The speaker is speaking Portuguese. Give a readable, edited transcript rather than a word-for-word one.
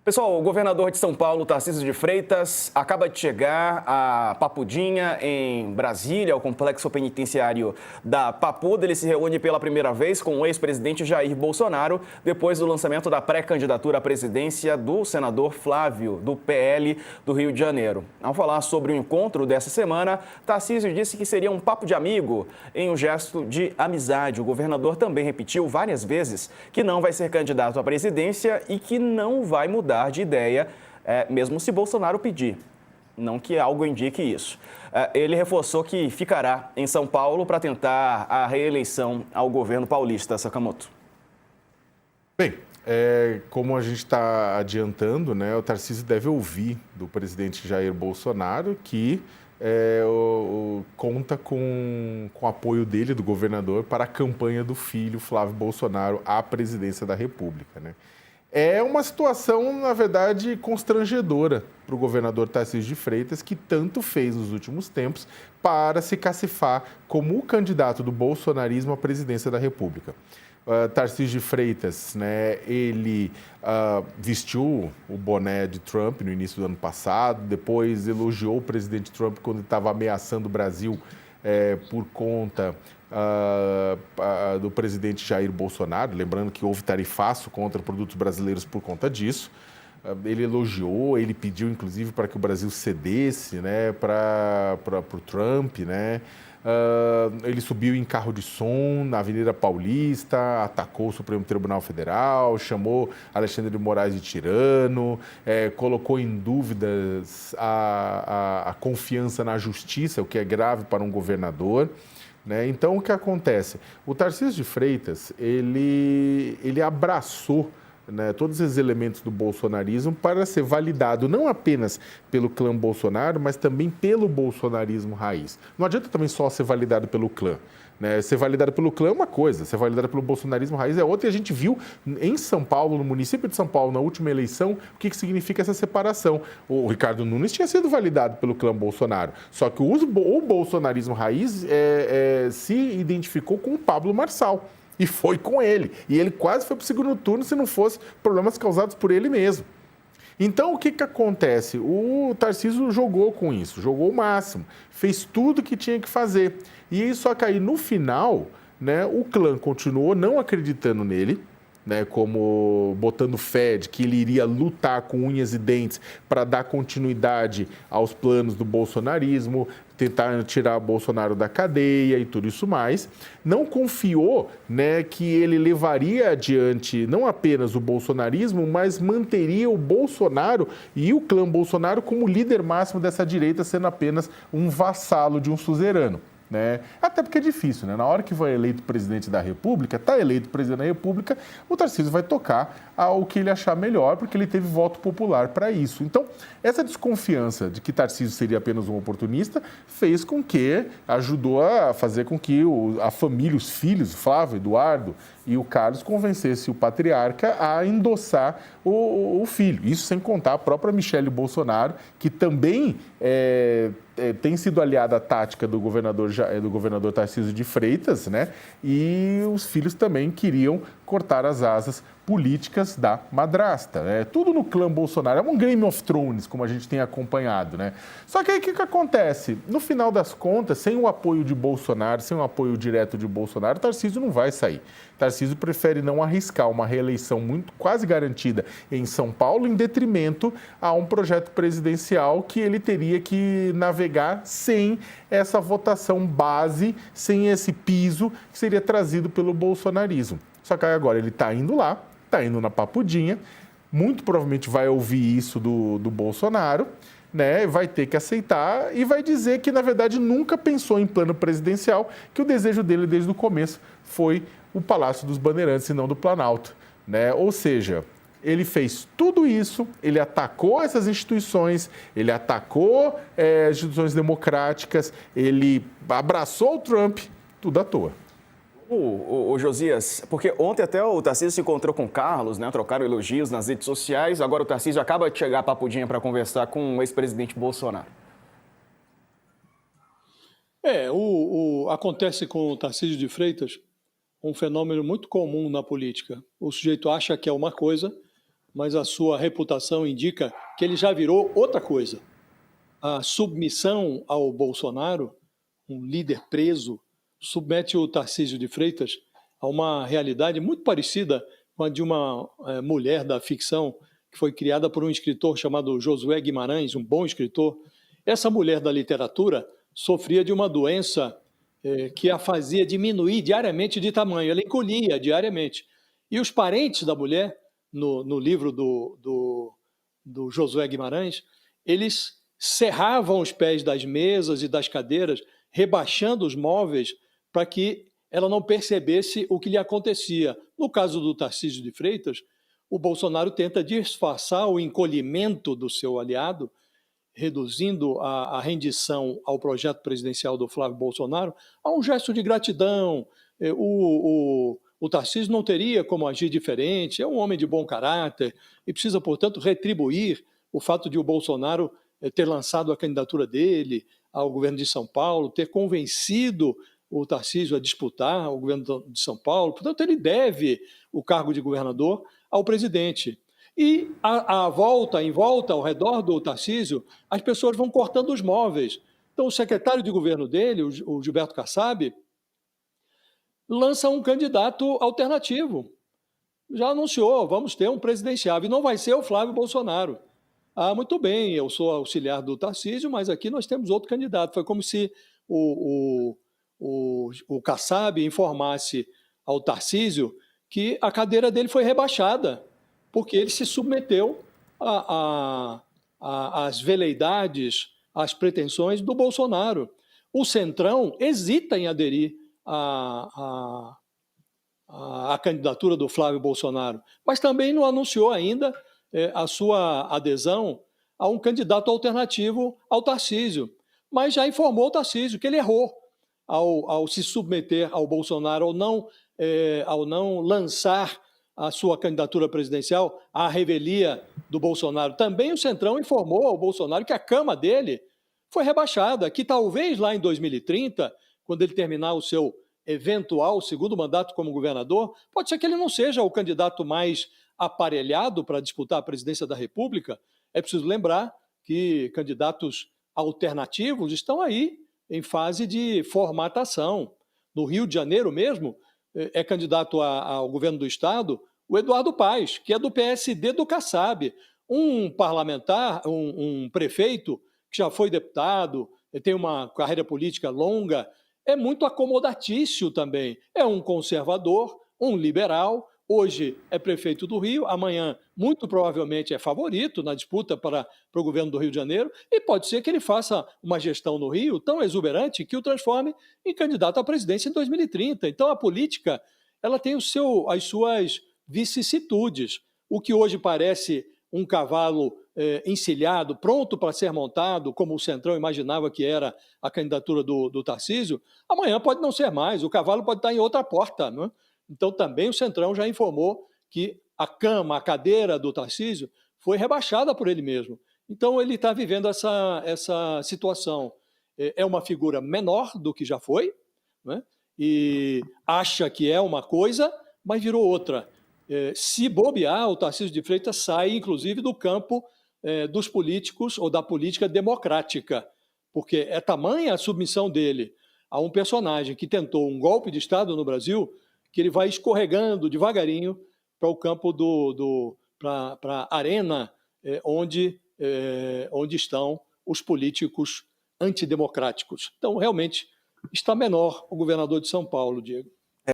Pessoal, o governador de São Paulo, Tarcísio de Freitas, acaba de chegar a Papudinha, em Brasília, ao complexo penitenciário da Papuda. Ele se reúne pela primeira vez com o ex-presidente Jair Bolsonaro, depois do lançamento da pré-candidatura à presidência do senador Flávio, do PL do Rio de Janeiro. Ao falar sobre o encontro dessa semana, Tarcísio disse que seria um papo de amigo, em um gesto de amizade. O governador também repetiu várias vezes que não vai ser candidato à presidência e que não vai mudar de ideia, mesmo se Bolsonaro pedir. Não que algo indique isso. Ele reforçou que ficará em São Paulo para tentar a reeleição ao governo paulista. Sakamoto. Bem, como a gente está adiantando, né, o Tarcísio deve ouvir do presidente Jair Bolsonaro que conta com o apoio dele, do governador, para a campanha do filho Flávio Bolsonaro à presidência da República, né? É uma situação, na verdade, constrangedora para o governador Tarcísio de Freitas, que tanto fez nos últimos tempos para se cacifar como o candidato do bolsonarismo à presidência da República. Tarcísio de Freitas, né, ele vestiu o boné de Trump no início do ano passado, depois elogiou o presidente Trump quando ele estava ameaçando o Brasil por conta do presidente Jair Bolsonaro, lembrando que houve tarifaço contra produtos brasileiros por conta disso. Ele elogiou, ele pediu inclusive para que o Brasil cedesse, né, para o Trump, né? Ele subiu em carro de som na Avenida Paulista, atacou o Supremo Tribunal Federal, chamou Alexandre de Moraes de tirano, colocou em dúvidas a confiança na justiça, o que é grave para um governador, né? Então, o que acontece? O Tarcísio de Freitas, ele abraçou, né, todos esses elementos do bolsonarismo para ser validado não apenas pelo clã Bolsonaro, mas também pelo bolsonarismo raiz. Não adianta também só ser validado pelo clã, né? Ser validado pelo clã é uma coisa, ser validado pelo bolsonarismo raiz é outra. E a gente viu em São Paulo, no município de São Paulo, na última eleição, o que significa essa separação. O Ricardo Nunes tinha sido validado pelo clã Bolsonaro, só que o bolsonarismo raiz se identificou com o Pablo Marçal. E foi com ele. E ele quase foi para o segundo turno se não fosse problemas causados por ele mesmo. Então, o que acontece? O Tarcísio jogou com isso, jogou o máximo, fez tudo o que tinha que fazer. E só que aí, no final, né, o clã continuou não acreditando nele, né, como botando fé de que ele iria lutar com unhas e dentes para dar continuidade aos planos do bolsonarismo, tentar tirar Bolsonaro da cadeia e tudo isso mais. Não confiou, né, que ele levaria adiante não apenas o bolsonarismo, mas manteria o Bolsonaro e o clã Bolsonaro como líder máximo dessa direita, sendo apenas um vassalo de um suzerano, né? Até porque é difícil, né? Na hora que vai eleito presidente da República, está eleito presidente da República, o Tarcísio vai tocar ao que ele achar melhor, porque ele teve voto popular para isso. Então, essa desconfiança de que Tarcísio seria apenas um oportunista fez com que, ajudou a fazer com que a família, os filhos, Flávio, Eduardo e o Carlos, convencesse o patriarca a endossar o filho. Isso sem contar a própria Michele Bolsonaro, que também tem sido aliada à tática do governador Tarcísio de Freitas, né? E os filhos também queriam cortar as asas políticas da madrasta, né? Tudo no clã Bolsonaro. É um Game of Thrones, como a gente tem acompanhado, né? Só que aí o que acontece? No final das contas, sem o apoio de Bolsonaro, sem o apoio direto de Bolsonaro, Tarcísio não vai sair. Tarcísio prefere não arriscar uma reeleição quase garantida em São Paulo, em detrimento a um projeto presidencial que ele teria que navegar sem essa votação base, sem esse piso que seria trazido pelo bolsonarismo. Só que agora ele está indo lá, está indo na Papudinha, muito provavelmente vai ouvir isso do Bolsonaro, né? Vai ter que aceitar e vai dizer que, na verdade, nunca pensou em plano presidencial, que o desejo dele desde o começo foi o Palácio dos Bandeirantes e não do Planalto, né? Ou seja, ele fez tudo isso, ele atacou essas instituições, ele atacou as instituições democráticas, ele abraçou o Trump, tudo à toa. O Josias, porque ontem até o Tarcísio se encontrou com o Carlos, né? Trocaram elogios nas redes sociais. Agora o Tarcísio acaba de chegar a Papudinha para conversar com o ex-presidente Bolsonaro. Acontece com o Tarcísio de Freitas um fenômeno muito comum na política. O sujeito acha que é uma coisa, mas a sua reputação indica que ele já virou outra coisa. A submissão ao Bolsonaro, um líder preso, submete o Tarcísio de Freitas a uma realidade muito parecida com a de uma mulher da ficção que foi criada por um escritor chamado Josué Guimarães, um bom escritor. Essa mulher da literatura sofria de uma doença que a fazia diminuir diariamente de tamanho, ela encolhia diariamente. E os parentes da mulher, no livro do Josué Guimarães, eles serravam os pés das mesas e das cadeiras, rebaixando os móveis para que ela não percebesse o que lhe acontecia. No caso do Tarcísio de Freitas, o Bolsonaro tenta disfarçar o encolhimento do seu aliado, reduzindo a rendição ao projeto presidencial do Flávio Bolsonaro a um gesto de gratidão. O Tarcísio não teria como agir diferente, é um homem de bom caráter e precisa, portanto, retribuir o fato de o Bolsonaro ter lançado a candidatura dele ao governo de São Paulo, ter convencido o Tarcísio a disputar o governo de São Paulo. Portanto, ele deve o cargo de governador ao presidente. E em volta, ao redor do Tarcísio, as pessoas vão cortando os móveis. Então, o secretário de governo dele, o Gilberto Kassab, lança um candidato alternativo. Já anunciou, vamos ter um presidenciável, e não vai ser o Flávio Bolsonaro. Ah, muito bem, eu sou auxiliar do Tarcísio, mas aqui nós temos outro candidato. Foi como se o Kassab informasse ao Tarcísio que a cadeira dele foi rebaixada, porque ele se submeteu às veleidades, às pretensões do Bolsonaro. O Centrão hesita em aderir à candidatura do Flávio Bolsonaro, mas também não anunciou ainda a sua adesão a um candidato alternativo ao Tarcísio, mas já informou o Tarcísio que ele errou ao se submeter ao Bolsonaro, ao não lançar a sua candidatura presidencial à revelia do Bolsonaro. Também o Centrão informou ao Bolsonaro que a cama dele foi rebaixada, que talvez lá em 2030, quando ele terminar o seu eventual segundo mandato como governador, pode ser que ele não seja o candidato mais aparelhado para disputar a presidência da República. É preciso lembrar que candidatos alternativos estão aí em fase de formatação. No Rio de Janeiro mesmo, é candidato ao governo do Estado o Eduardo Paes, que é do PSD do Kassab, um parlamentar, um prefeito que já foi deputado, tem uma carreira política longa, é muito acomodatício também. É um conservador, um liberal, hoje é prefeito do Rio, amanhã muito provavelmente é favorito na disputa para o governo do Rio de Janeiro, e pode ser que ele faça uma gestão no Rio tão exuberante que o transforme em candidato à presidência em 2030. Então a política ela tem as suas vicissitudes. O que hoje parece um cavalo encilhado, pronto para ser montado, como o Centrão imaginava que era a candidatura do Tarcísio, amanhã pode não ser mais, o cavalo pode estar em outra porta, não é? Então, também o Centrão já informou que a cama, a cadeira do Tarcísio foi rebaixada por ele mesmo. Então, ele está vivendo essa situação. É uma figura menor do que já foi, né? E acha que é uma coisa, mas virou outra. Se bobear, o Tarcísio de Freitas sai, inclusive, do campo dos políticos ou da política democrática, porque é tamanha a submissão dele a um personagem que tentou um golpe de Estado no Brasil, que ele vai escorregando devagarinho para o campo para a arena onde estão os políticos antidemocráticos. Então, realmente, está menor o governador de São Paulo, Diego.